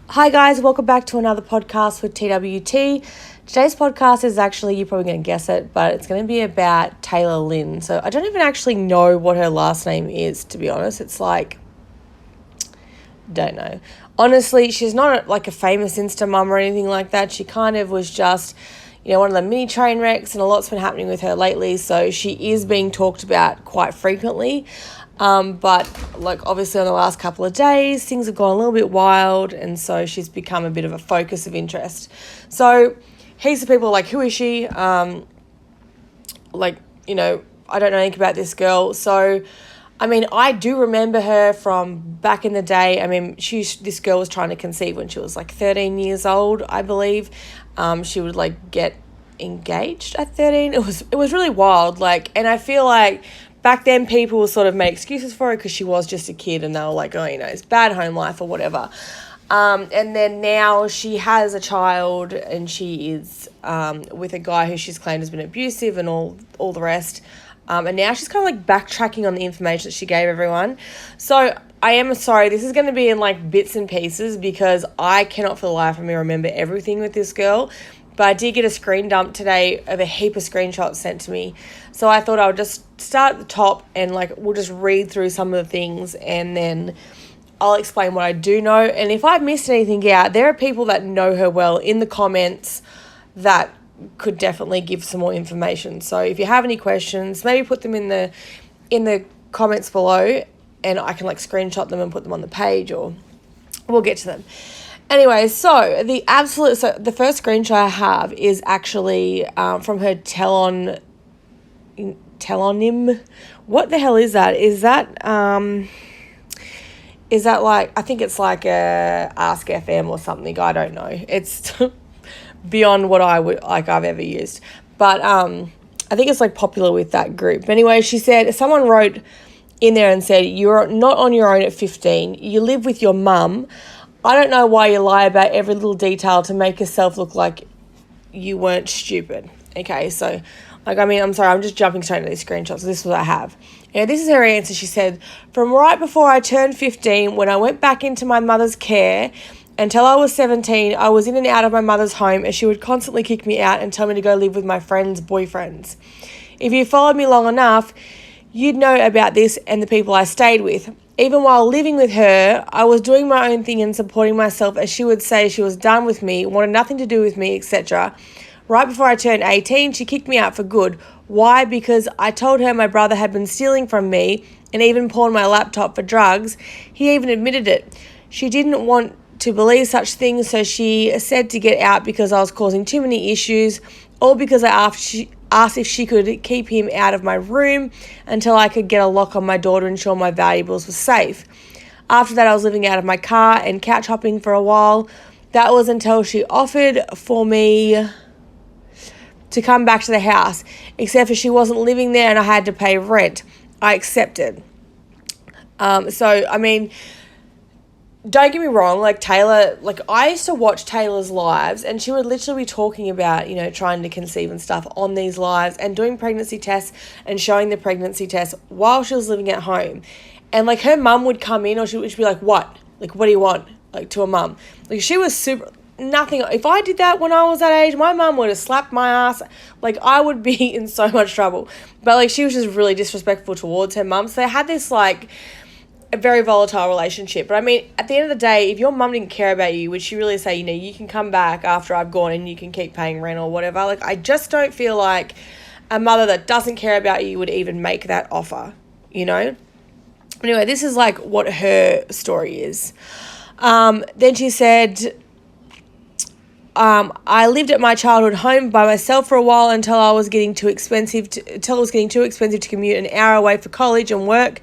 Hi guys, welcome back to another podcast with TWT. Today's podcast is actually, you're probably going to guess it, but it's going to be about Tayla Lynn. So I don't even actually know what her last name is, to be honest. It's like, don't know. Honestly, she's not like a famous Insta mum or anything like that. She kind of was just, one of the mini train wrecks, and a lot's been happening with her lately. So she is being talked about quite frequently. But like obviously on the last couple of days, things have gone a little bit wild, and so she's become a bit of a focus of interest. So heaps of people are like, who is she? I don't know anything about this girl. So, I do remember her from back in the day. This girl was trying to conceive when she was like 13 years old, I believe. She would like get engaged at 13. It was really wild. And I feel like back then people sort of made excuses for her because she was just a kid, and they were like, it's bad home life or whatever. And then now she has a child, and she is with a guy who she's claimed has been abusive and all the rest. And now she's kind of like backtracking on the information that she gave everyone. So I am sorry, this is going to be in like bits and pieces because I cannot for the life of me remember everything with this girl. But I did get a screen dump today of a heap of screenshots sent to me. So I thought I would just start at the top and we'll just read through some of the things, and then I'll explain what I do know. And if I've missed anything out, there are people that know her well in the comments that could definitely give some more information. So if you have any questions, maybe put them in the comments below, and I can screenshot them and put them on the page, or we'll get to them. Anyway, so the first screenshot I have is actually from her telonym. What the hell is that? Is that I think it's like a Ask FM or something. I don't know. It's beyond what I've ever used. But I think it's popular with that group. But anyway, she said, someone wrote in there and said, "You're not on your own at 15. You live with your mum. I don't know why you lie about every little detail to make yourself look like you weren't stupid." Okay, so, I'm sorry, I'm just jumping straight into these screenshots. So this is what I have. This is her answer. She said, "From right before I turned 15, when I went back into my mother's care, until I was 17, I was in and out of my mother's home, and she would constantly kick me out and tell me to go live with my friends' boyfriends. If you followed me long enough, you'd know about this and the people I stayed with. Even while living with her, I was doing my own thing and supporting myself, as she would say she was done with me, wanted nothing to do with me, etc. Right before I turned 18, she kicked me out for good. Why? Because I told her my brother had been stealing from me and even pawned my laptop for drugs. He even admitted it. She didn't want to believe such things, so she said to get out because I was causing too many issues, all because I asked if she could keep him out of my room until I could get a lock on my door to ensure my valuables were safe. After that, I was living out of my car and couch hopping for a while. That was until she offered for me to come back to the house, except for she wasn't living there and I had to pay rent. I accepted." Don't get me wrong, Tayla, I used to watch Tayla's lives, and she would literally be talking about, trying to conceive and stuff on these lives, and doing pregnancy tests and showing the pregnancy tests while she was living at home. And her mum would come in, or she would be like, "What? What do you want?" To a mum. She was super, nothing. If I did that when I was that age, my mum would have slapped my ass. I would be in so much trouble. But she was just really disrespectful towards her mum. So they had this a very volatile relationship. But at the end of the day, if your mum didn't care about you, would she really say, you can come back after I've gone and you can keep paying rent or whatever? I just don't feel like a mother that doesn't care about you would even make that offer, Anyway, this is what her story is. Then she said, I lived at my childhood home by myself for a while until it was getting too expensive to commute an hour away for college and work,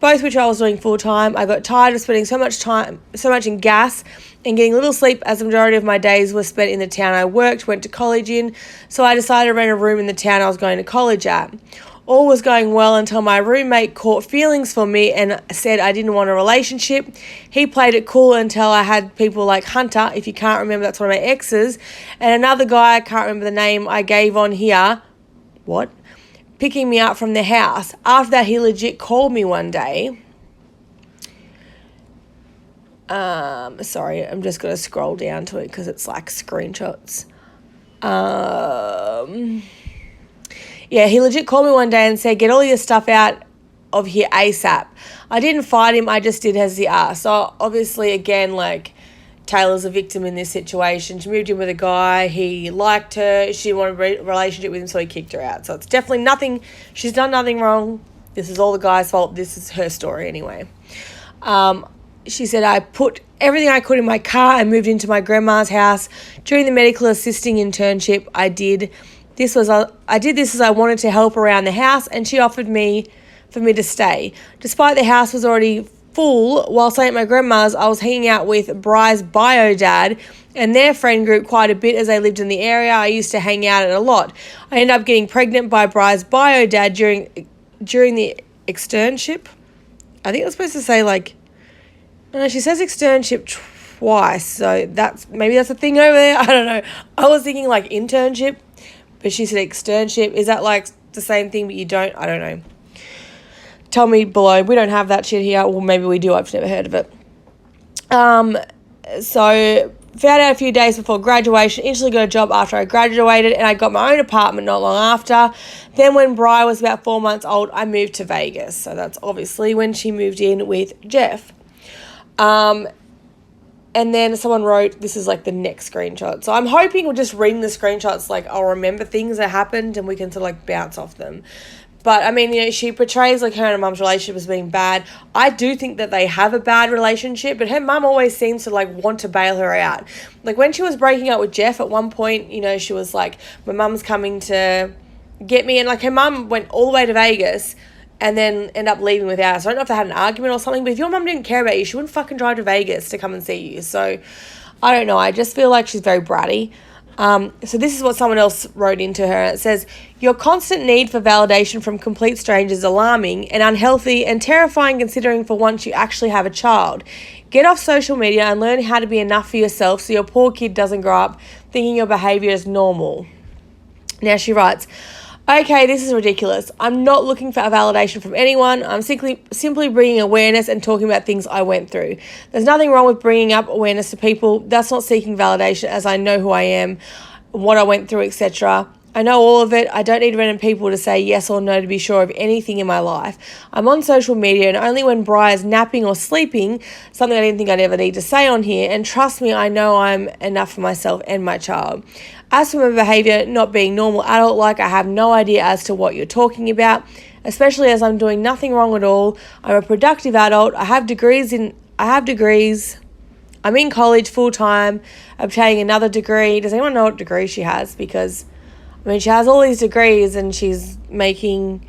both which I was doing full time. I got tired of spending so much in gas and getting little sleep, as the majority of my days were spent in the town I went to college in. So I decided to rent a room in the town I was going to college at. All was going well until my roommate caught feelings for me and said I didn't want a relationship. He played it cool until I had people like Hunter, if you can't remember, that's one of my exes, and another guy, I can't remember the name I gave on here, picking me up from the house. After that, he legit called me one day Sorry, I'm just going to scroll down to it because it's like screenshots. Yeah, he legit called me one day and said, get all your stuff out of here ASAP. I didn't fight him, I just did as he asked. So obviously, again, like, Taylor's a victim in this situation. She moved in with a guy, he liked her, she wanted a relationship with him, so he kicked her out. So it's definitely nothing, she's done nothing wrong. This is all the guy's fault. This is her story anyway. She said, I put everything I could in my car and moved into my grandma's house. During the medical assisting internship, I did this as I wanted to help around the house, and she offered for me to stay. Despite the house was already full, while staying at my grandma's, I was hanging out with Bry's bio dad and their friend group quite a bit as they lived in the area. I used to hang out at a lot. I ended up getting pregnant by Bry's bio dad during the externship. I think it was supposed to say like, no, she says externship twice, so maybe that's a thing over there. I don't know. I was thinking like internship, but she said externship. Is that like the same thing but you don't? I don't know. Tell me below. We don't have that shit here. Well, maybe we do. I've never heard of it. So found out a few days before graduation, instantly got a job after I graduated, and I got my own apartment not long after. Then when Bri was about 4 months old, I moved to Vegas. So that's obviously when she moved in with Jeff. And then someone wrote, this is like the next screenshot. So I'm hoping we'll just reading the screenshots, like I'll remember things that happened and we can sort of like bounce off them. But, I mean, you know, she portrays, like, her and her mum's relationship as being bad. I do think that they have a bad relationship, but her mum always seems to, like, want to bail her out. Like, when she was breaking up with Jeff, at one point, you know, she was like, my mum's coming to get me. And, like, her mum went all the way to Vegas and then ended up leaving without her. So I don't know if they had an argument or something, but if your mum didn't care about you, she wouldn't fucking drive to Vegas to come and see you. So, I don't know. I just feel like she's very bratty. So this is what someone else wrote into her. It says, your constant need for validation from complete strangers is alarming and unhealthy and terrifying considering for once you actually have a child. Get off social media and learn how to be enough for yourself so your poor kid doesn't grow up thinking your behaviour is normal. Now she writes, okay, this is ridiculous. I'm not looking for a validation from anyone. I'm simply bringing awareness and talking about things I went through. There's nothing wrong with bringing up awareness to people. That's not seeking validation, as I know who I am, what I went through, etc. I know all of it. I don't need random people to say yes or no to be sure of anything in my life. I'm on social media, and only when Bri is napping or sleeping, something I didn't think I'd ever need to say on here, and trust me, I know I'm enough for myself and my child. As for my behaviour not being normal adult-like, I have no idea as to what you're talking about, especially as I'm doing nothing wrong at all. I'm a productive adult. I have degrees. I'm in college full-time, obtaining another degree. Does anyone know what degree she has? Because, I mean, she has all these degrees and she's making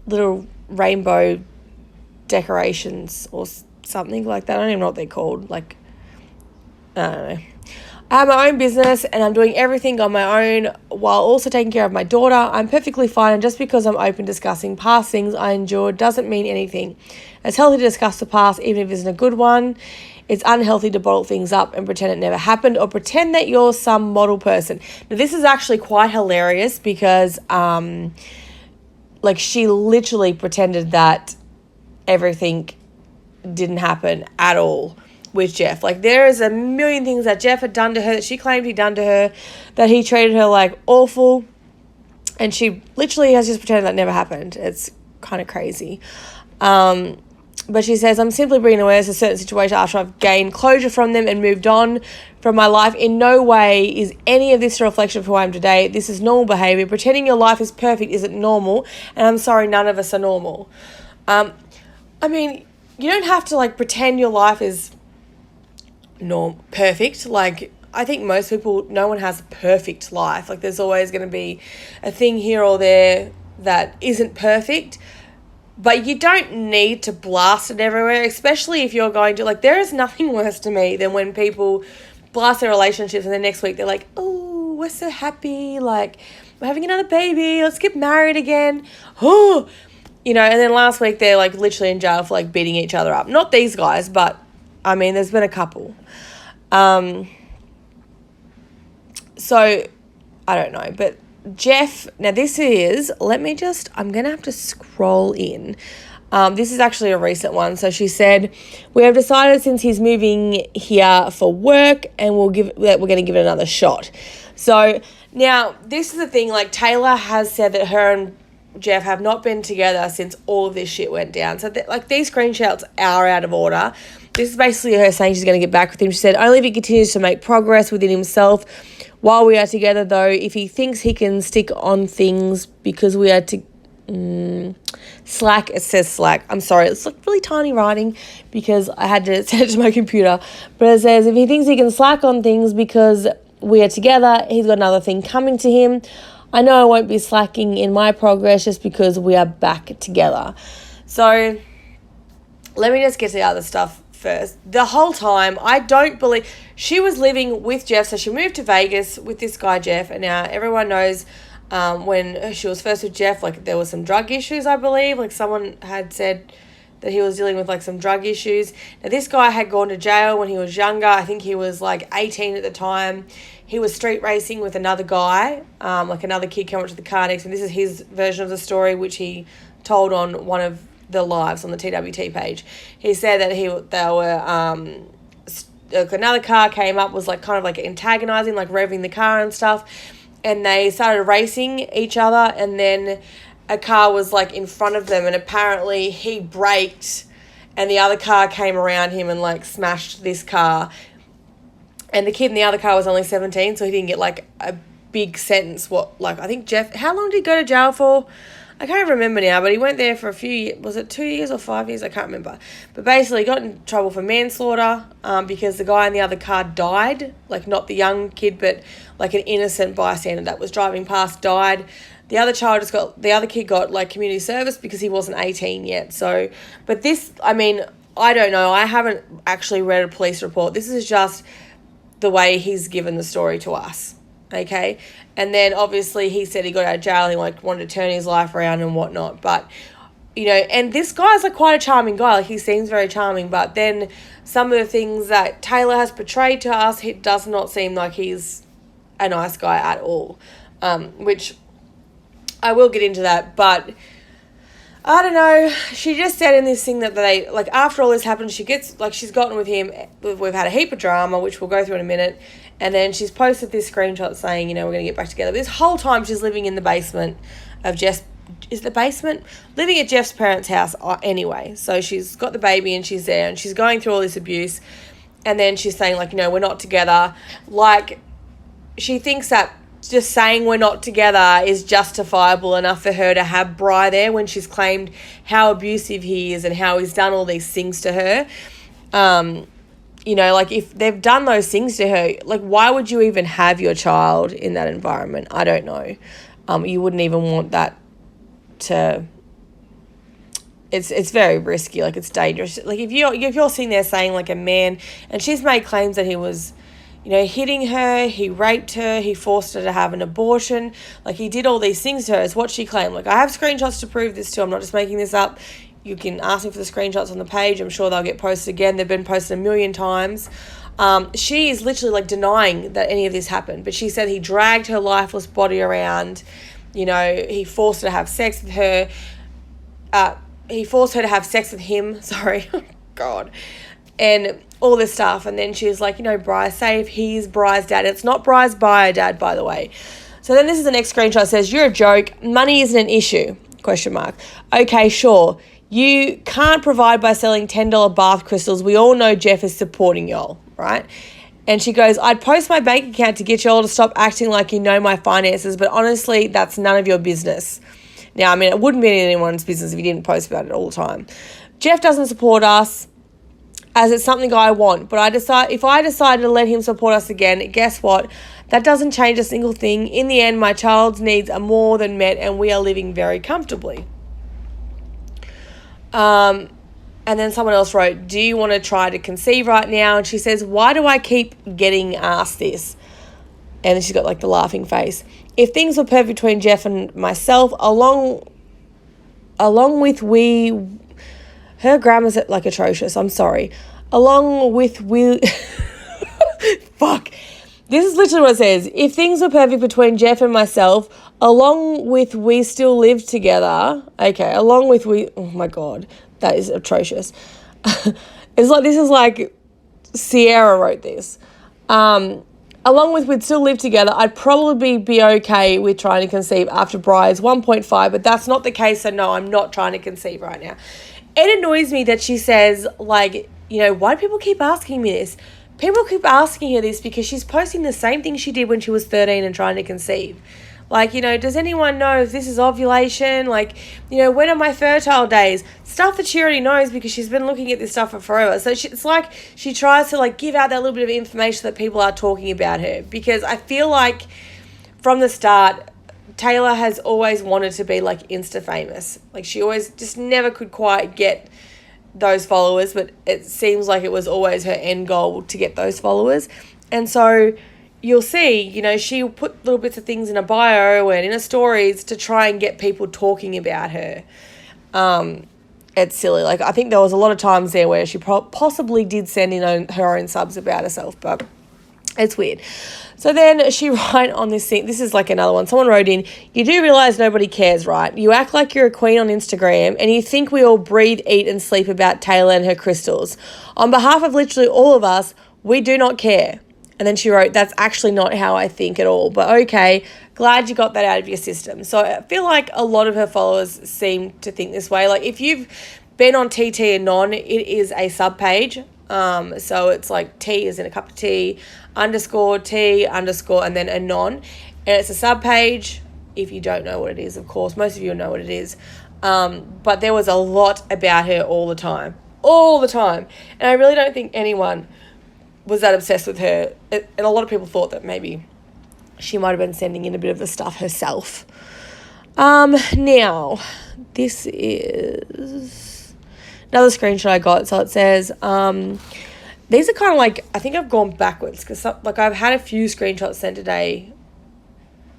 little rainbow decorations or something like that. I don't even know what they're called. Like, I don't know. I have my own business and I'm doing everything on my own while also taking care of my daughter. I'm perfectly fine, and just because I'm open discussing past things I endured doesn't mean anything. It's healthy to discuss the past, even if it isn't a good one. It's unhealthy to bottle things up and pretend it never happened or pretend that you're some model person. Now, this is actually quite hilarious because, like, she literally pretended that everything didn't happen at all with Jeff. Like, there is a million things that Jeff had done to her, that she claimed he'd done to her, that he treated her like awful, and she literally has just pretended that never happened. It's kind of crazy. But she says, I'm simply bringing awareness to a certain situation after I've gained closure from them and moved on from my life. In no way is any of this a reflection of who I am today. This is normal behaviour. Pretending your life is perfect isn't normal, and I'm sorry, none of us are normal. I mean, you don't have to, like, pretend your life is perfect. Like, I think most people, no one has a perfect life. Like, there's always going to be a thing here or there that isn't perfect, but you don't need to blast it everywhere, especially if you're going to, like, there is nothing worse to me than when people blast their relationships and the next week they're like, oh, we're so happy, like, we're having another baby, let's get married again, oh, you know, and then last week they're, like, literally in jail for, like, beating each other up. Not these guys, but I mean, there's been a couple. So, I don't know, but Jeff, now this is, I'm going to have to scroll in. This is actually a recent one. So she said, we have decided since he's moving here for work and we're going to give it another shot. So now this is the thing, like Tayla has said that her and Jeff have not been together since all of this shit went down. So like these screenshots are out of order. This is basically her saying she's going to get back with him. She said, only if he continues to make progress within himself while we are together, though. If he thinks he can stick on things because we are slack, it says slack. I'm sorry, it's like really tiny writing because I had to send it to my computer. But it says, if he thinks he can slack on things because we are together, he's got another thing coming to him. I know I won't be slacking in my progress just because we are back together. So let me just get to the other stuff first. The whole time, I don't believe she was living with Jeff. So she moved to Vegas with this guy, Jeff. And now everyone knows when she was first with Jeff, like there was some drug issues, I believe. Like someone had said that he was dealing with like some drug issues. Now this guy had gone to jail when he was younger. I think he was like 18 at the time. He was street racing with another guy, like another kid came up to the car next. And this is his version of the story, which he told on one of the lives on the TWT page. He said that another car came up, was like kind of like antagonizing, like revving the car and stuff. And they started racing each other, and then a car was like in front of them, and apparently he braked and the other car came around him and like smashed this car. And the kid in the other car was only 17, so he didn't get like a big sentence. I think Jeff, how long did he go to jail for? I can't remember now, but he went there for a few years. Was it 2 years or 5 years? I can't remember. But basically he got in trouble for manslaughter because the guy in the other car died. Like not the young kid, but like an innocent bystander that was driving past died. The other kid got like community service because he wasn't 18 yet. So, but this, I mean, I don't know. I haven't actually read a police report. This is just the way he's given the story to us. Okay. And then obviously he said he got out of jail and he like wanted to turn his life around and whatnot. But, you know, and this guy's like quite a charming guy. Like he seems very charming, but then some of the things that Tayla has portrayed to us, it does not seem like he's a nice guy at all. Which I will get into that, but I don't know. She just said in this thing that they, like, after all this happened, she's gotten with him. We've had a heap of drama, which we'll go through in a minute. And then she's posted this screenshot saying, you know, we're going to get back together. This whole time she's living in the basement of Jeff's, living at Jeff's parents' house anyway. So she's got the baby and she's there and she's going through all this abuse. And then she's saying, like, you know, we're not together. Like, she thinks that just saying we're not together is justifiable enough for her to have Bri there when she's claimed how abusive he is and how he's done all these things to her. You know, like if they've done those things to her, like why would you even have your child in that environment? I don't know. You wouldn't even want that to... It's very risky, like it's dangerous. Like if you're sitting there saying like a man, and she's made claims that he was, you know, hitting her, he raped her, he forced her to have an abortion, like he did all these things to her, is what she claimed. Like I have screenshots to prove this too, I'm not just making this up. You can ask me for the screenshots on the page. I'm sure they'll get posted again. They've been posted a million times. She is literally like denying that any of this happened, but she said he dragged her lifeless body around, you know, he forced her to have sex with her, he forced her to have sex with him, sorry, God, and all this stuff. And then she was like, you know, Bri, say if he's Bri's dad. It's not Bri's bio dad, by the way. So then this is the next screenshot. It says, you're a joke. Money isn't an issue, ? Okay, sure. You can't provide by selling $10 bath crystals. We all know Jeff is supporting y'all, right? And she goes, I'd post my bank account to get y'all to stop acting like you know my finances, but honestly, that's none of your business. Now, I mean, it wouldn't be anyone's business if you didn't post about it all the time. Jeff doesn't support us as it's something I want, but if I decided to let him support us again, guess what? That doesn't change a single thing. In the end, my child's needs are more than met and we are living very comfortably. And then someone else wrote, do you want to try to conceive right now? And she says, why do I keep getting asked this? And then she's got like the laughing face. If things were perfect between Jeff and myself, along with her grammar's like atrocious, I'm sorry. Fuck. This is literally what it says. If things were perfect between Jeff and myself, along with we still live together. Okay, along with we... Oh, my God. That is atrocious. This is like Sierra wrote this. Along with we'd still live together, I'd probably be okay with trying to conceive after Bry's 1.5, but that's not the case, so no, I'm not trying to conceive right now. It annoys me that she says, like, why do people keep asking me this? People keep asking her this because she's posting the same thing she did when she was 13 and trying to conceive. Like, does anyone know if this is ovulation? Like, when are my fertile days? Stuff that she already knows because she's been looking at this stuff for forever. So it's like she tries to, like, give out that little bit of information that people are talking about her. Because I feel like from the start, Tayla has always wanted to be, like, Insta famous. Like, she always just never could quite get those followers, but it seems like it was always her end goal to get those followers. And so you'll see, she'll put little bits of things in a bio and in her stories to try and get people talking about her. It's silly. Like, I think there was a lot of times there where she possibly did send in her own subs about herself, but it's weird. So then she wrote on this thing, this is like another one. Someone wrote in, you do realise nobody cares, right? You act like you're a queen on Instagram and you think we all breathe, eat and sleep about Tayla and her crystals. On behalf of literally all of us, we do not care. And then she wrote, that's actually not how I think at all. But okay, glad you got that out of your system. So I feel like a lot of her followers seem to think this way. Like, if you've been on TT and Non, it is a sub page. So it's like T is in a cup of tea, _ T _ and then a non. And it's a sub page. If you don't know what it is, of course, most of you know what it is. But there was a lot about her all the time. And I really don't think anyone was that obsessed with her. And a lot of people thought that maybe she might have been sending in a bit of the stuff herself. Now, this is another screenshot I got. So it says, these are kind of like, I think I've gone backwards because like I've had a few screenshots sent today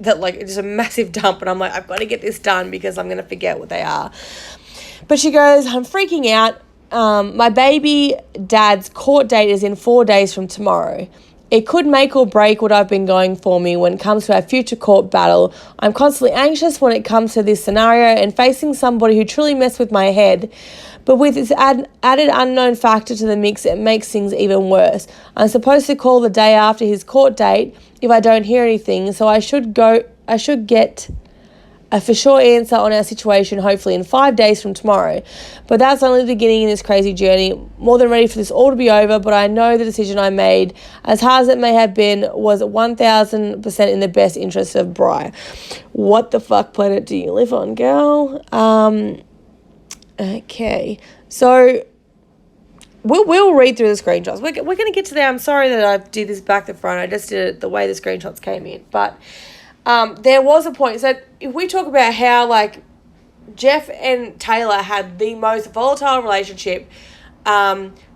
that like it's a massive dump and I'm like, I've got to get this done because I'm going to forget what they are. But she goes, I'm freaking out. My baby dad's court date is in 4 days from tomorrow. It could make or break what I've been going for me when it comes to our future court battle. I'm constantly anxious when it comes to this scenario and facing somebody who truly messed with my head. But with this added unknown factor to the mix, it makes things even worse. I'm supposed to call the day after his court date if I don't hear anything, so I should get a for sure answer on our situation hopefully in 5 days from tomorrow. But that's only the beginning in this crazy journey. More than ready for this all to be over, but I know the decision I made, as hard as it may have been, was 1000% in the best interest of Bri. What the fuck planet do you live on, girl? Okay, so we'll read through the screenshots. We're going to get to there. I'm sorry that I did this back to front. I just did it the way the screenshots came in. But there was a point. So if we talk about how, like, Jeff and Tayla had the most volatile relationship,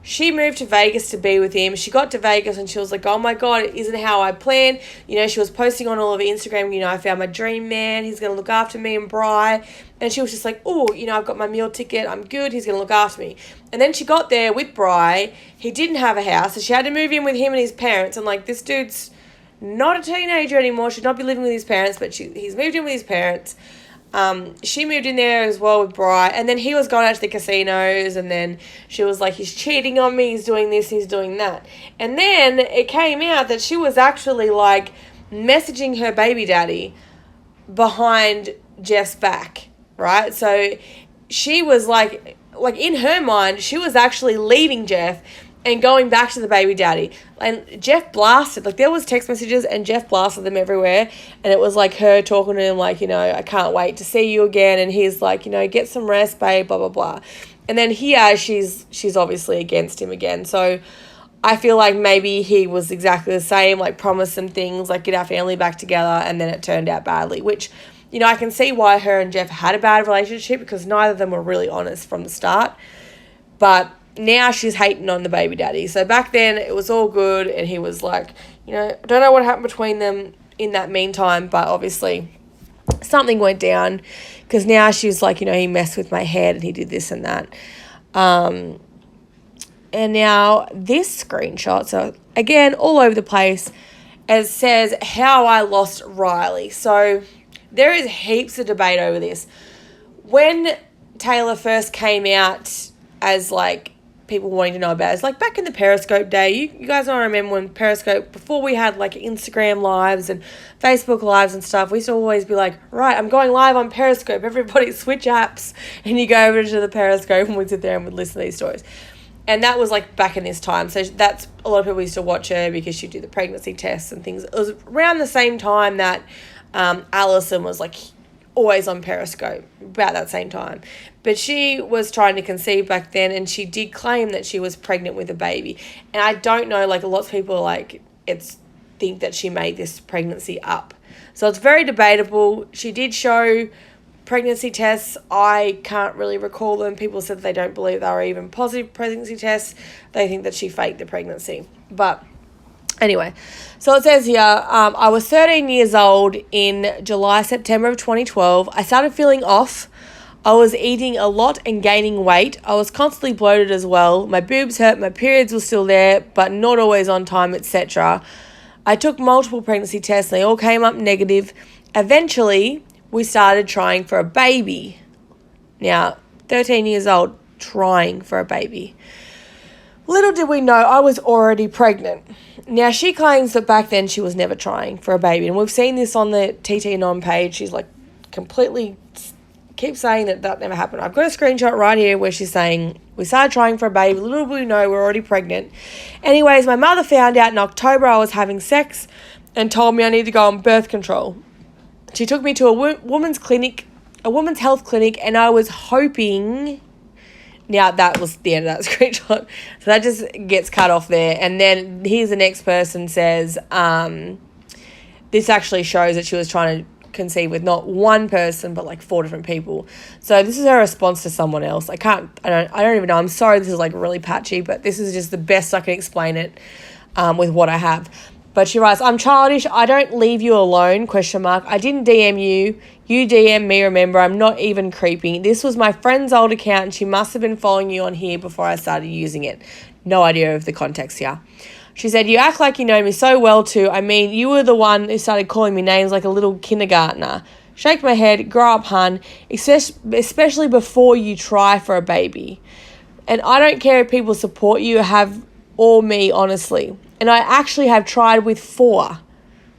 she moved to Vegas to be with him. She got to Vegas and she was like, oh my God, it isn't how I planned. She was posting on all of her Instagram, I found my dream man. He's going to look after me and Bri. And she was just like, oh, I've got my meal ticket. I'm good. He's going to look after me. And then she got there with Bri. He didn't have a house. So she had to move in with him and his parents. And, like, this dude's not a teenager anymore. Should not be living with his parents. But he's moved in with his parents. She moved in there as well with Bri, and then he was going out to the casinos, and then she was like, he's cheating on me, he's doing this, he's doing that. And then it came out that she was actually, like, messaging her baby daddy behind Jeff's back, right? So she was like in her mind, she was actually leaving Jeff and going back to the baby daddy. And Jeff blasted, like, there was text messages and Jeff blasted them everywhere. And it was like her talking to him like, I can't wait to see you again. And he's like, get some rest, babe, blah, blah, blah. And then here she's obviously against him again. So I feel like maybe he was exactly the same, like, promised some things, like, get our family back together. And then it turned out badly, which, I can see why her and Jeff had a bad relationship because neither of them were really honest from the start. But now she's hating on the baby daddy. So back then it was all good and he was like, I don't know what happened between them in that meantime, but obviously something went down because now she's like, he messed with my head and he did this and that. And now this screenshot, so again, all over the place. It says how I lost Riley. So there is heaps of debate over this. When Tayla first came out as like people wanting to know about it, it's like back in the Periscope day. You guys don't remember when Periscope, before we had like Instagram lives and Facebook lives and stuff, we used to always be like, right, I'm going live on Periscope. Everybody switch apps, and you go over to the Periscope and we'd sit there and we'd listen to these stories. And that was like back in this time. So that's a lot of people used to watch her because she'd do the pregnancy tests and things. It was around the same time that Alison was like always on Periscope, about that same time. But she was trying to conceive back then, and she did claim that she was pregnant with a baby. And I don't know, like, lots of people like think that she made this pregnancy up. So it's very debatable. She did show pregnancy tests. I can't really recall them. People said they don't believe they were even positive pregnancy tests. They think that she faked the pregnancy. But anyway, so it says here, I was 13 years old in September of 2012. I started feeling off. I was eating a lot and gaining weight. I was constantly bloated as well. My boobs hurt. My periods were still there, but not always on time, etc. I took multiple pregnancy tests. They all came up negative. Eventually, we started trying for a baby. Now, 13 years old, trying for a baby. Little did we know I was already pregnant. Now, she claims that back then she was never trying for a baby. And we've seen this on the TT Non page. She's like completely keeps saying that never happened. I've got a screenshot right here where she's saying, we started trying for a baby. Little did we know we're already pregnant. Anyways, my mother found out in October I was having sex and told me I need to go on birth control. She took me to a women's health clinic, and I was hoping. Now, that was the end of that screenshot. So that just gets cut off there. And then here's the next person says, this actually shows that she was trying to conceive with not one person, but like 4 different people. So this is her response to someone else. I don't even know. I'm sorry this is like really patchy, but this is just the best I can explain it with what I have. But she writes, I'm childish. I don't leave you alone, ? I didn't DM you. You DM me, remember. I'm not even creeping. This was my friend's old account, and she must have been following you on here before I started using it. No idea of the context here. She said, you act like you know me so well too. I mean, you were the one who started calling me names like a little kindergartner. Shake my head, grow up, hun, especially before you try for a baby. And I don't care if people support you or me, honestly. And I actually have tried with 4,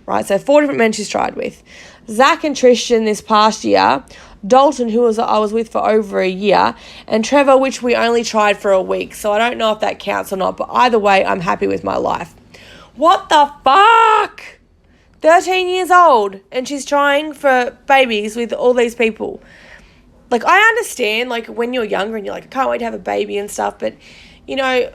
right? So 4 different men she's tried with. Zach and Tristan this past year, Dalton, who I was with for over a year, and Trevor, which we only tried for a week. So I don't know if that counts or not, but either way, I'm happy with my life. What the fuck? 13 years old, and she's trying for babies with all these people. Like, I understand, like, when you're younger and you're like, I can't wait to have a baby and stuff, but, you know,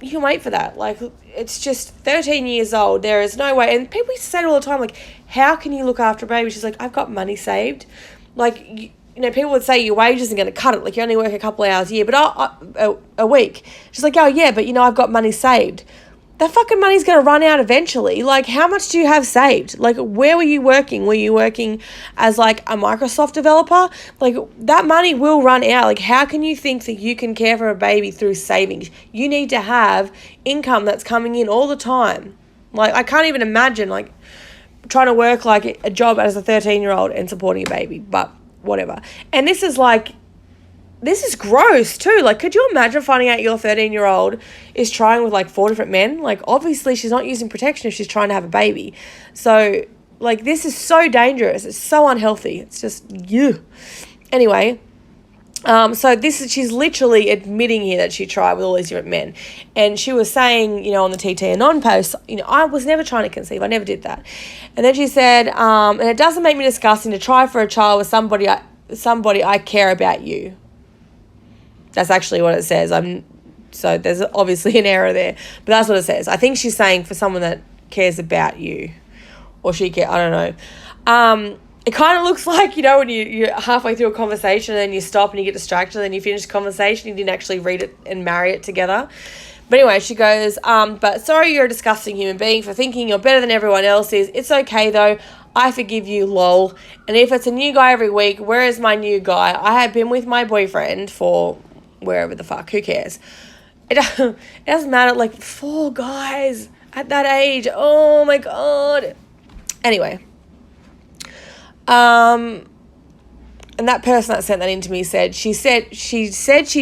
you can wait for that. Like, it's just 13 years old. There is no way. And people used to say it all the time, like, how can you look after a baby? She's like, I've got money saved. Like, you know, people would say your wage isn't going to cut it. Like, you only work a couple of hours a year, but a week. She's like, oh, yeah, but, you know, I've got money saved. That fucking money's going to run out eventually. Like, how much do you have saved? Like, where were you working? Were you working as, like, a Microsoft developer? Like, that money will run out. Like, how can you think that you can care for a baby through savings? You need to have income that's coming in all the time. Like, I can't even imagine, like, trying to work, like, a job as a 13-year-old and supporting a baby. But whatever. And this is, like, this is gross too. Like, could you imagine finding out your 13-year-old is trying with like 4 different men? Like, obviously she's not using protection if she's trying to have a baby. So, like, this is so dangerous. It's so unhealthy. It's just, you. Anyway, so she's literally admitting here that she tried with all these different men. And she was saying, you know, on the TT Anon post, you know, I was never trying to conceive. I never did that. And then she said, and it doesn't make me disgusting to try for a child with somebody I care about you. That's actually what it says. So there's obviously an error there, but that's what it says. I think she's saying for someone that cares about you, or I don't know. It kind of looks like, you know, when you're halfway through a conversation and then you stop and you get distracted and then you finish the conversation, you didn't actually read it and marry it together. But anyway, she goes, but sorry you're a disgusting human being for thinking you're better than everyone else is. It's okay though. I forgive you, lol. And if it's a new guy every week, where is my new guy? I have been with my boyfriend for wherever the fuck, who cares? It doesn't matter, like, 4 guys. At that age. Oh, my God. Anyway. And that person that sent that in to me said she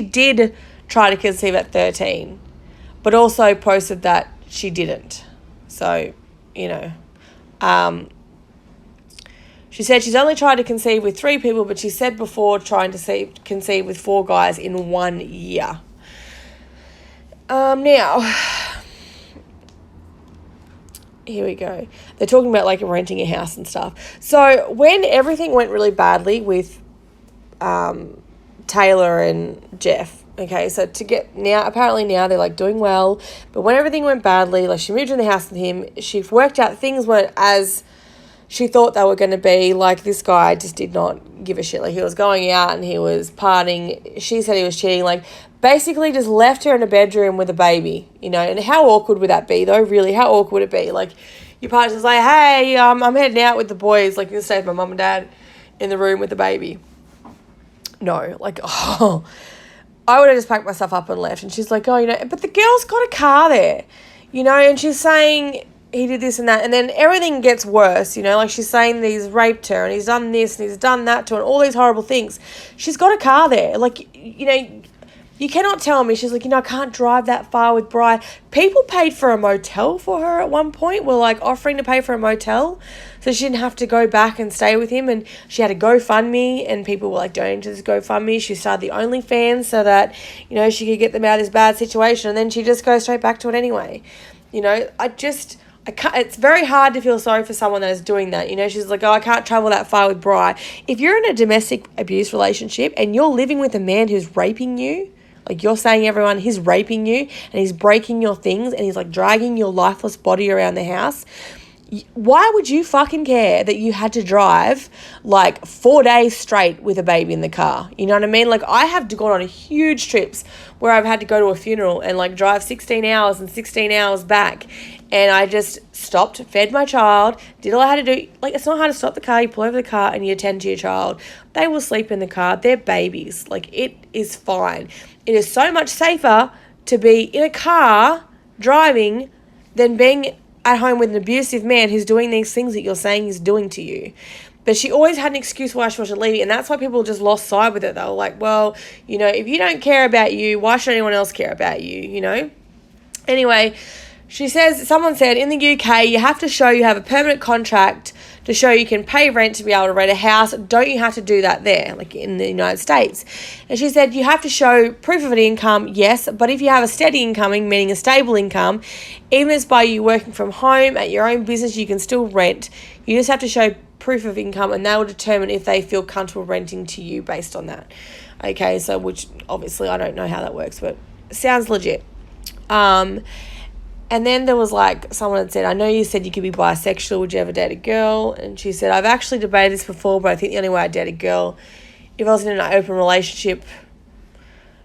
did try to conceive at 13, but also posted that she didn't. So, she said she's only tried to conceive with 3 people, but she said before trying to conceive with 4 guys in 1 year. Now, here we go. They're talking about like renting a house and stuff. So when everything went really badly with Taylor and Jeff, okay, so apparently now they're like doing well, but when everything went badly, like she moved in the house with him, she worked out things weren't as she thought they were going to be. Like, this guy just did not give a shit. Like, he was going out and he was partying. She said he was cheating. Like, basically just left her in a bedroom with a baby, and how awkward would that be, though? Really, how awkward would it be? Like, your partner's like, hey, I'm heading out with the boys. Like, you stay with my mum and dad in the room with the baby. No, like, I would have just packed myself up and left. And she's like, but the girl's got a car there, and she's saying he did this and that, and then everything gets worse, like she's saying that he's raped her and he's done this and he's done that to her and all these horrible things. She's got a car there. Like, you cannot tell me. She's like, I can't drive that far with Bri. People paid for a motel for her at one point. Were like offering to pay for a motel so she didn't have to go back and stay with him. And she had a GoFundMe and people were like donating to this GoFundMe. She started the OnlyFans so that, she could get them out of this bad situation. And then she just goes straight back to it anyway. It's very hard to feel sorry for someone that is doing that. She's like, I can't travel that far with Bri. If you're in a domestic abuse relationship and you're living with a man who's raping you, like you're saying everyone, he's raping you and he's breaking your things and he's like dragging your lifeless body around the house, why would you fucking care that you had to drive like 4 days straight with a baby in the car? You know what I mean? Like, I have gone on huge trips where I've had to go to a funeral and like drive 16 hours and 16 hours back. And I just stopped, fed my child, did all I had to do. Like, it's not hard to stop the car. You pull over the car and you attend to your child. They will sleep in the car. They're babies. Like, it is fine. It is so much safer to be in a car driving than being at home with an abusive man who's doing these things that you're saying he's doing to you. But she always had an excuse why she wasn't leaving, and that's why people just lost sight with it. They were like, well, if you don't care about you, why should anyone else care about you, Anyway, someone said, in the UK, you have to show you have a permanent contract to show you can pay rent to be able to rent a house. Don't you have to do that there, like in the United States? And she said, you have to show proof of an income, yes, but if you have a steady income, meaning a stable income, even if it's by you working from home at your own business, you can still rent. You just have to show proof of income, and they will determine if they feel comfortable renting to you based on that. Okay, so which obviously I don't know how that works, but it sounds legit. And then there was like, someone had said, I know you said you could be bisexual. Would you ever date a girl? And she said, I've actually debated this before, but I think the only way I'd date a girl, if I was in an open relationship,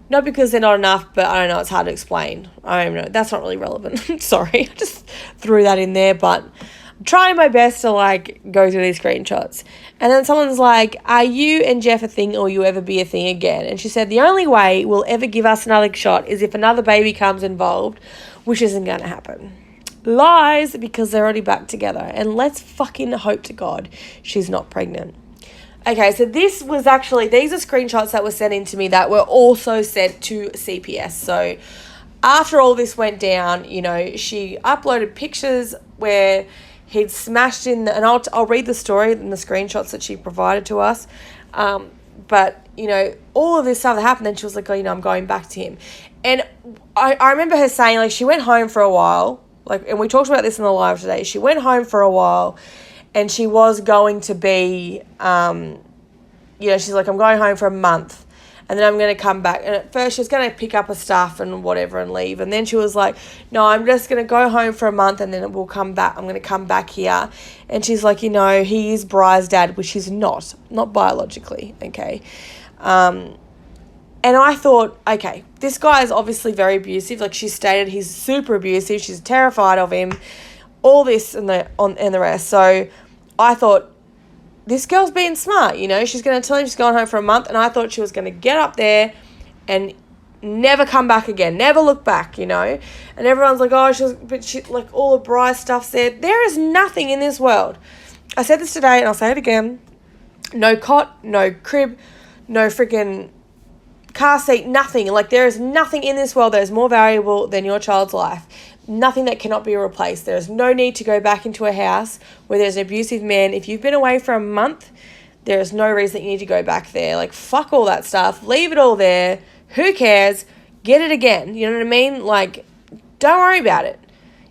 not because they're not enough, but I don't know, it's hard to explain. I don't know. That's not really relevant. Sorry. I just threw that in there, but I'm trying my best to like go through these screenshots. And then someone's like, are you and Jeff a thing or will you ever be a thing again? And she said, the only way we'll ever give us another shot is if another baby comes involved, which isn't going to happen. Lies, because they're already back together. And let's fucking hope to God she's not pregnant. Okay, so these are screenshots that were sent in to me that were also sent to CPS. So after all this went down, she uploaded pictures where he'd smashed in and I'll read the story and the screenshots that she provided to us. But, all of this stuff that happened, then she was like, I'm going back to him. And I remember her saying, like, she went home for a while, like, and we talked about this in the live today. She went home for a while and she was going to be, she's like, I'm going home for a month and then I'm going to come back. And at first she was going to pick up her stuff and whatever and leave. And then she was like, no, I'm just going to go home for a month and then we'll come back. I'm going to come back here. And she's like, he is Bri's dad, which he's not biologically, okay? And I thought, okay, this guy is obviously very abusive. Like she stated, he's super abusive. She's terrified of him, all this and the rest. So I thought, this girl's being smart, she's going to tell him she's going home for a month. And I thought she was going to get up there and never come back again, never look back, And everyone's like, oh, like all the Bry's stuff's there. There is nothing in this world. I said this today and I'll say it again. No cot, no crib, no freaking car seat, nothing. Like, there is nothing in this world that is more valuable than your child's life. Nothing that cannot be replaced. There is no need to go back into a house where there's an abusive man. If you've been away for a month, there is no reason that you need to go back there. Like, fuck all that stuff. Leave it all there. Who cares? Get it again. You know what I mean? Like, don't worry about it.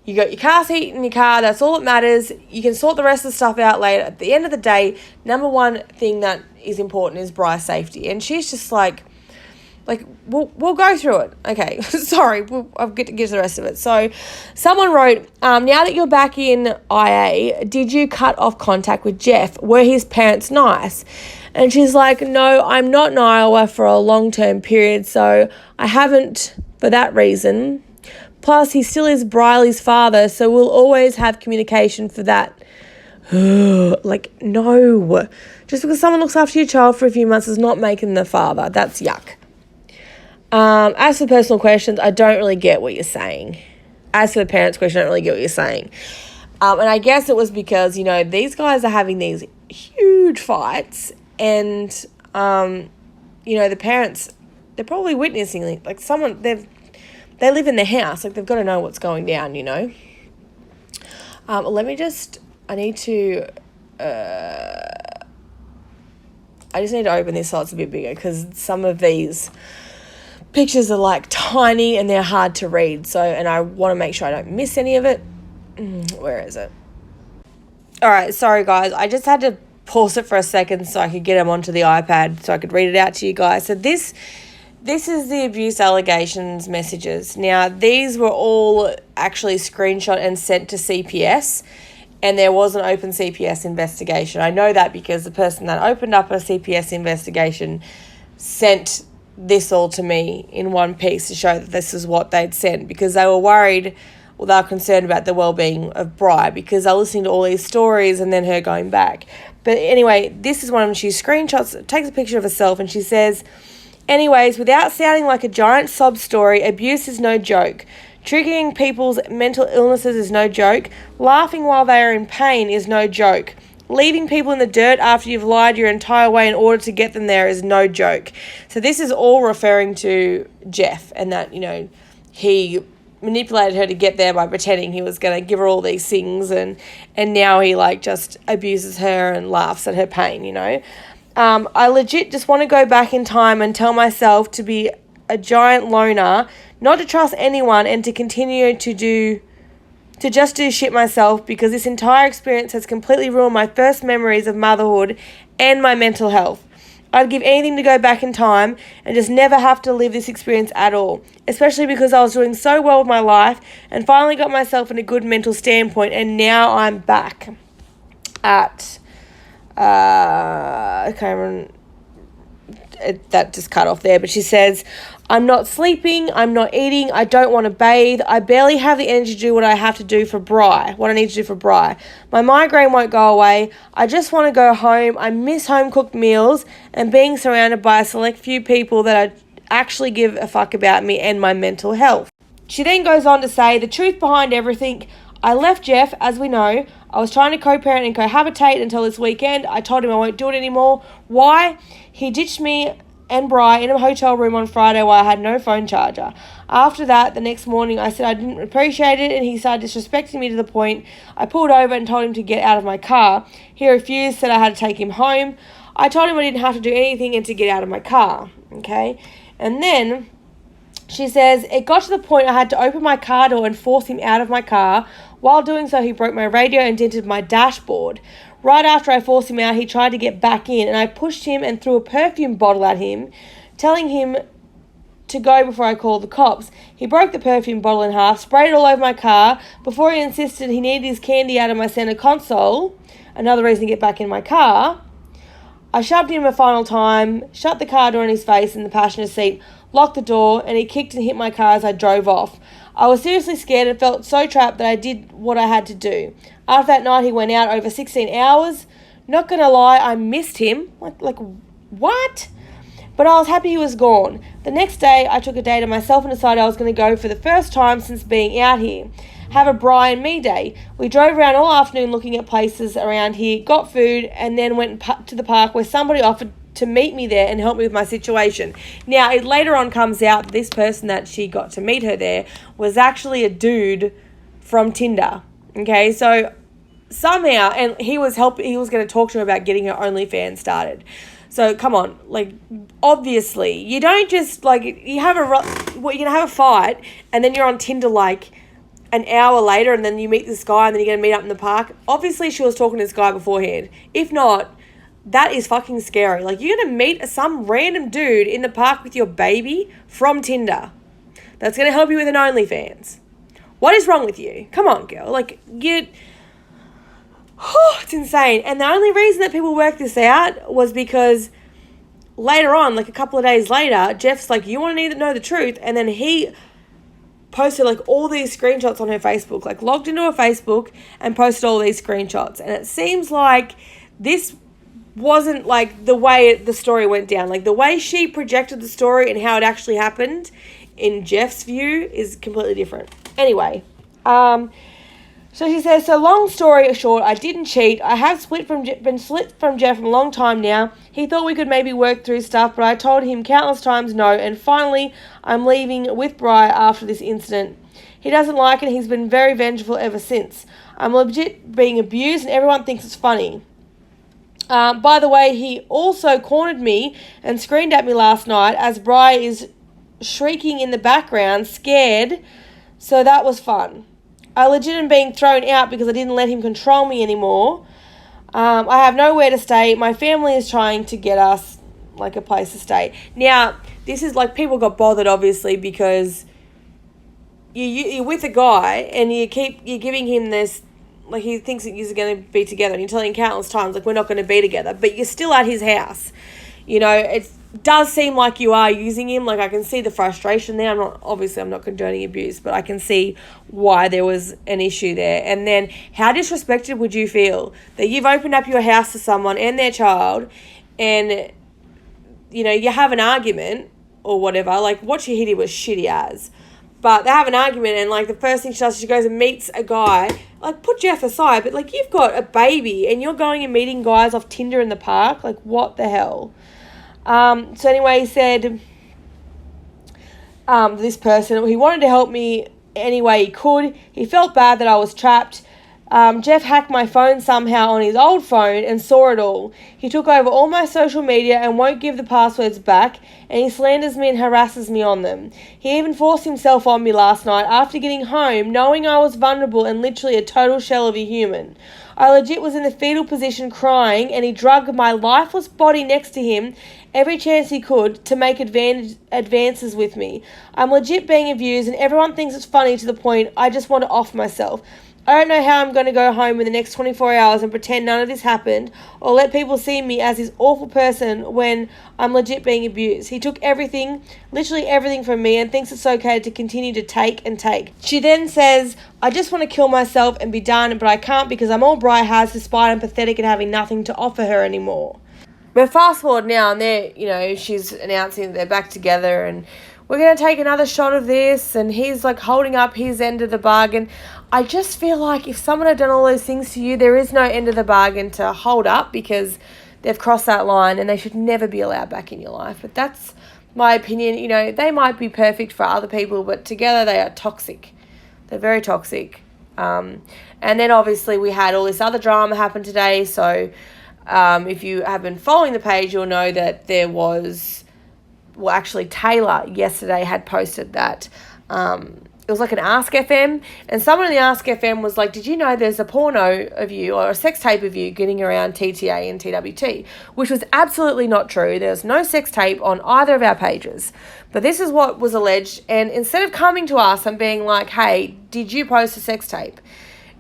You got your car seat in your car. That's all that matters. You can sort the rest of the stuff out later. At the end of the day, number one thing that is important is Bry's safety. And she's just like, we'll go through it. Okay, sorry, I'll get to the rest of it. So someone wrote, now that you're back in IA, did you cut off contact with Jeff? Were his parents nice? And she's like, no, I'm not in Iowa for a long-term period, so I haven't for that reason. Plus, he still is Briley's father, so we'll always have communication for that. Like, no. Just because someone looks after your child for a few months is not making the father. That's yuck. As for personal questions, I don't really get what you're saying. As for the parents' question, I don't really get what you're saying. And I guess it was because, these guys are having these huge fights and, the parents, they're probably witnessing, like someone, they live in the house, like they've got to know what's going down, I just need to open this so it's a bit bigger because some of these pictures are like tiny and they're hard to read. So, and I want to make sure I don't miss any of it. Where is it? All right. Sorry guys. I just had to pause it for a second so I could get them onto the iPad so I could read it out to you guys. So this is the abuse allegations messages. Now, these were all actually screenshot and sent to CPS, and there was an open CPS investigation. I know that because the person that opened up a CPS investigation sent this all to me in one piece to show that this is what they'd sent because they were worried, or they were concerned about the well-being of Bri because they're listening to all these stories and then her going back. But anyway, this is one of them. She screenshots, takes a picture of herself and she says, anyways, without sounding like a giant sob story, abuse is no joke. Triggering people's mental illnesses is no joke. Laughing while they are in pain is no joke. Leaving people in the dirt after you've lied your entire way in order to get them there is no joke. So this is all referring to Jeff and that, he manipulated her to get there by pretending he was going to give her all these things and now he just abuses her and laughs at her pain, I legit just want to go back in time and tell myself to be a giant loner, not to trust anyone and to continue to just do shit myself because this entire experience has completely ruined my first memories of motherhood and my mental health. I'd give anything to go back in time and just never have to live this experience at all, especially because I was doing so well with my life and finally got myself in a good mental standpoint and now I'm back at, I can't remember, that just cut off there, but she says, I'm not sleeping, I'm not eating, I don't want to bathe, I barely have the energy to do what I have to do for Bri, what I need to do for Bri. My migraine won't go away, I just want to go home, I miss home-cooked meals and being surrounded by a select few people that actually give a fuck about me and my mental health. She then goes on to say, the truth behind everything, I left Jeff, as we know. I was trying to co-parent and cohabitate until this weekend. I told him I won't do it anymore. Why? He ditched me and Bri in a hotel room on Friday while I had no phone charger. After that, the next morning, I said I didn't appreciate it and he started disrespecting me to the point I pulled over and told him to get out of my car. He refused, said I had to take him home. I told him I didn't have to do anything and to get out of my car. Okay? And then she says, it got to the point I had to open my car door and force him out of my car. While doing so, he broke my radio and dented my dashboard. Right after I forced him out, he tried to get back in and I pushed him and threw a perfume bottle at him, telling him to go before I called the cops. He broke the perfume bottle in half, sprayed it all over my car before he insisted he needed his candy out of my center console, another reason to get back in my car. I shoved him a final time, shut the car door in his face in the passenger seat, locked the door, and he kicked and hit my car as I drove off. I was seriously scared and felt so trapped that I did what I had to do. After that night, he went out over 16 hours. Not going to lie, I missed him. Like, what? But I was happy he was gone. The next day, I took a day to myself and decided I was going to go for the first time since being out here. Have a Bri and me day. We drove around all afternoon looking at places around here, got food, and then went to the park where somebody offered to meet me there and help me with my situation. Now, it later on comes out that this person that she got to meet her there was actually a dude from Tinder. Okay, so somehow, and he was going to talk to her about getting her OnlyFans started. So come on, like, obviously, you don't just, like, you're going to have a fight, and then you're on Tinder, like, an hour later, and then you meet this guy, and then you're going to meet up in the park. Obviously, she was talking to this guy beforehand. If not, that is fucking scary. Like, you're going to meet some random dude in the park with your baby from Tinder that's going to help you with an OnlyFans. What is wrong with you? Come on, girl. Like, it's insane. And the only reason that people worked this out was because later on, like a couple of days later, Jeff's like, you want to know the truth? And then he posted like all these screenshots on her Facebook, like logged into her Facebook and posted all these screenshots. And it seems like this wasn't like the way the story went down. Like the way she projected the story and how it actually happened in Jeff's view is completely different. Anyway, so she says, so long story short, I didn't cheat. I have been split from Jeff for a long time now. He thought we could maybe work through stuff, but I told him countless times no, and finally I'm leaving with Bri after this incident. He doesn't like it, and he's been very vengeful ever since. I'm legit being abused, and everyone thinks it's funny. By the way, he also cornered me and screamed at me last night as Bri is shrieking in the background, scared, so that was fun. I legit am being thrown out because I didn't let him control me anymore. I have nowhere to stay. My family is trying to get us, like, a place to stay. Now, this is, like, people got bothered, obviously, because you're with a guy and you're giving him this, like, he thinks that you're going to be together, and you're telling him countless times, like, we're not going to be together, but you're still at his house. You know, it does seem like you are using him. Like, I can see the frustration there. I'm not condoning abuse, but I can see why there was an issue there. And then how disrespected would you feel that you've opened up your house to someone and their child, and, you know, you have an argument or whatever. Like, what she did was shitty as. But they have an argument, and, like, the first thing she does is she goes and meets a guy. Like, put Jeff aside, but, like, you've got a baby and you're going and meeting guys off Tinder in the park. Like, what the hell? So anyway, he said, this person, he wanted to help me any way he could. He felt bad that I was trapped. Jeff hacked my phone somehow on his old phone and saw it all. He took over all my social media and won't give the passwords back, and he slanders me and harasses me on them. He even forced himself on me last night after getting home, knowing I was vulnerable and literally a total shell of a human. I legit was in the fetal position crying, and he dragged my lifeless body next to him every chance he could to make advances with me. I'm legit being abused, and everyone thinks it's funny to the point I just want to off myself. I don't know how I'm going to go home in the next 24 hours and pretend none of this happened, or let people see me as this awful person when I'm legit being abused. He took everything, literally everything from me, and thinks it's okay to continue to take and take. She then says, I just want to kill myself and be done, but I can't because I'm all Bri has, despite I'm pathetic and having nothing to offer her anymore. But fast forward now, and they're, you know, she's announcing that they're back together, and we're going to take another shot of this, and he's like holding up his end of the bargain. I just feel like if someone had done all those things to you, there is no end of the bargain to hold up because they've crossed that line and they should never be allowed back in your life. But that's my opinion. You know, they might be perfect for other people, but together they are toxic. They're very toxic. And then obviously we had all this other drama happen today. So if you have been following the page, you'll know that there was... Well, actually, Tayla yesterday had posted that it was like an Ask FM, and someone in the Ask FM was like, did you know there's a porno of you or a sex tape of you getting around TTA and TWT, which was absolutely not true. There's no sex tape on either of our pages. But this is what was alleged, and instead of coming to us and being like, hey, did you post a sex tape?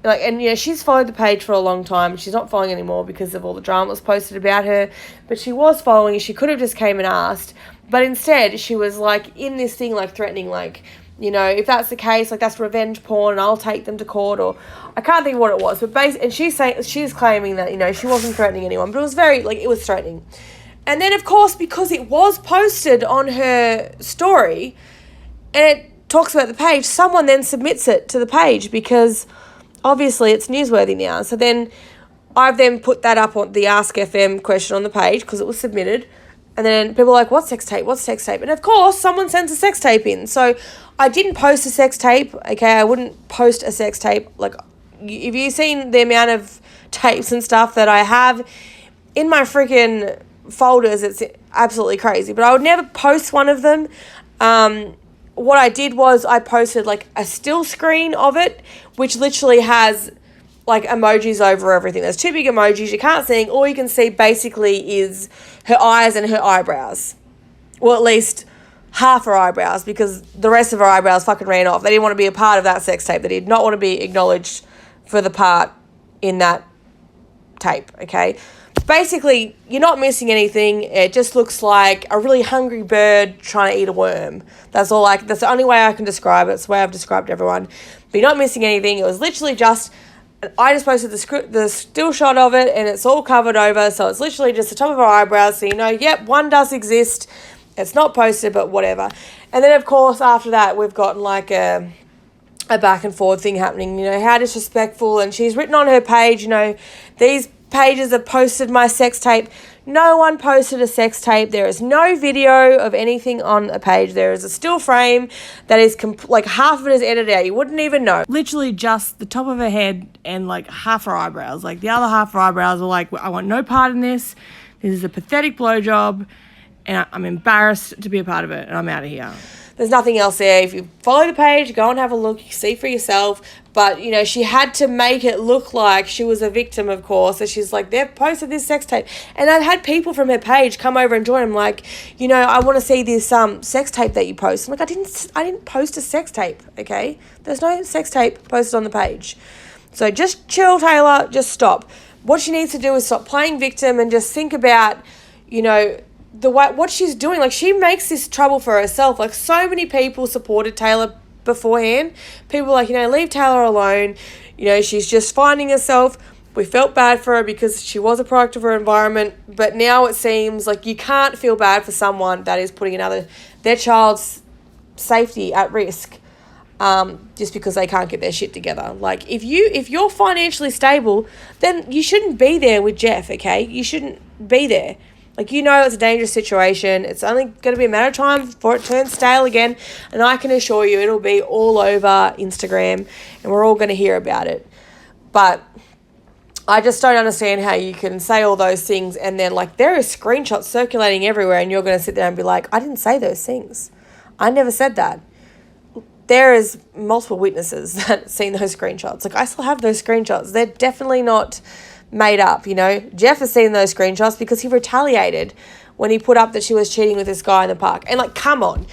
Like, and you know, she's followed the page for a long time. She's not following anymore because of all the drama that was posted about her, but she was following. She could have just came and asked, but instead she was like in this thing, like threatening, like, you know, if that's the case, like that's revenge porn and I'll take them to court, or I can't think of what it was, but and she's claiming that, you know, she wasn't threatening anyone, but it was very, like, it was threatening. And then, of course, because it was posted on her story and it talks about the page, someone then submits it to the page because obviously it's newsworthy now. So then I've then put that up on the Ask FM question on the page because it was submitted. And then people are like, what's sex tape? What's sex tape? And of course, someone sends a sex tape in. So I didn't post a sex tape, okay? I wouldn't post a sex tape. Like, if you've seen the amount of tapes and stuff that I have in my freaking folders, it's absolutely crazy. But I would never post one of them. What I did was I posted, like, a still screen of it, which literally has, like, emojis over everything. There's 2 big emojis. You can't see. All you can see basically is her eyes and her eyebrows. Well, at least half her eyebrows, because the rest of her eyebrows fucking ran off. They didn't want to be a part of that sex tape. They did not want to be acknowledged for the part in that tape, okay? Basically, you're not missing anything. It just looks like a really hungry bird trying to eat a worm. That's the only way I can describe it. It's the way I've described everyone. But you're not missing anything. It was literally just, I just posted the still shot of it, and it's all covered over. So it's literally just the top of her eyebrows. So you know, yep, one does exist. It's not posted, but whatever. And then, of course, after that, we've gotten like a back and forth thing happening. You know, how disrespectful. And she's written on her page, you know, these pages have posted my sex tape. No one posted a sex tape. There is no video of anything on a page. There is a still frame that is like half of it is edited out. You wouldn't even know. Literally just the top of her head and like half her eyebrows. Like the other half of her eyebrows are like, I want no part in this. This is a pathetic blowjob and I'm embarrassed to be a part of it and I'm out of here. There's nothing else there. If you follow the page, go and have a look. You see for yourself. But, you know, she had to make it look like she was a victim, of course. So she's like, they've posted this sex tape. And I've had people from her page come over and join them like, you know, I want to see this sex tape that you post. I'm like, I didn't post a sex tape, okay? There's no sex tape posted on the page. So just chill, Tayla. Just stop. What she needs to do is stop playing victim and just think about, you know, what she's doing. Like, she makes this trouble for herself. Like, so many people supported Tayla beforehand. People were like, you know, leave Tayla alone. You know, she's just finding herself. We felt bad for her because she was a product of her environment. But now it seems like you can't feel bad for someone that is putting their child's safety at risk just because they can't get their shit together. Like, if you're financially stable, then you shouldn't be there with Jeff, okay? You shouldn't be there. Like, you know, it's a dangerous situation. It's only going to be a matter of time before it turns stale again. And I can assure you it'll be all over Instagram and we're all going to hear about it. But I just don't understand how you can say all those things and then, like, there are screenshots circulating everywhere and you're going to sit there and be like, I didn't say those things. I never said that. There is multiple witnesses that have seen those screenshots. Like, I still have those screenshots. They're definitely not made up, you know. Jeff has seen those screenshots because he retaliated when he put up that she was cheating with this guy in the park. And, like, come on.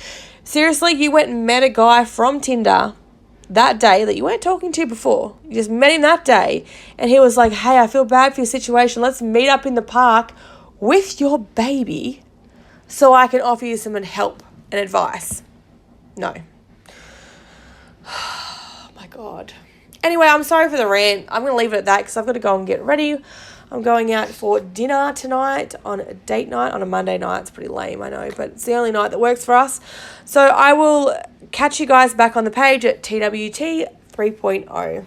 Seriously, you went and met a guy from Tinder that day that you weren't talking to before. You just met him that day. And he was like, hey, I feel bad for your situation. Let's meet up in the park with your baby so I can offer you some help and advice. No. Oh, my God. Anyway, I'm sorry for the rant. I'm going to leave it at that because I've got to go and get ready. I'm going out for dinner tonight on a date night on a Monday night. It's pretty lame, I know, but it's the only night that works for us. So I will catch you guys back on the page at TWT 3.0.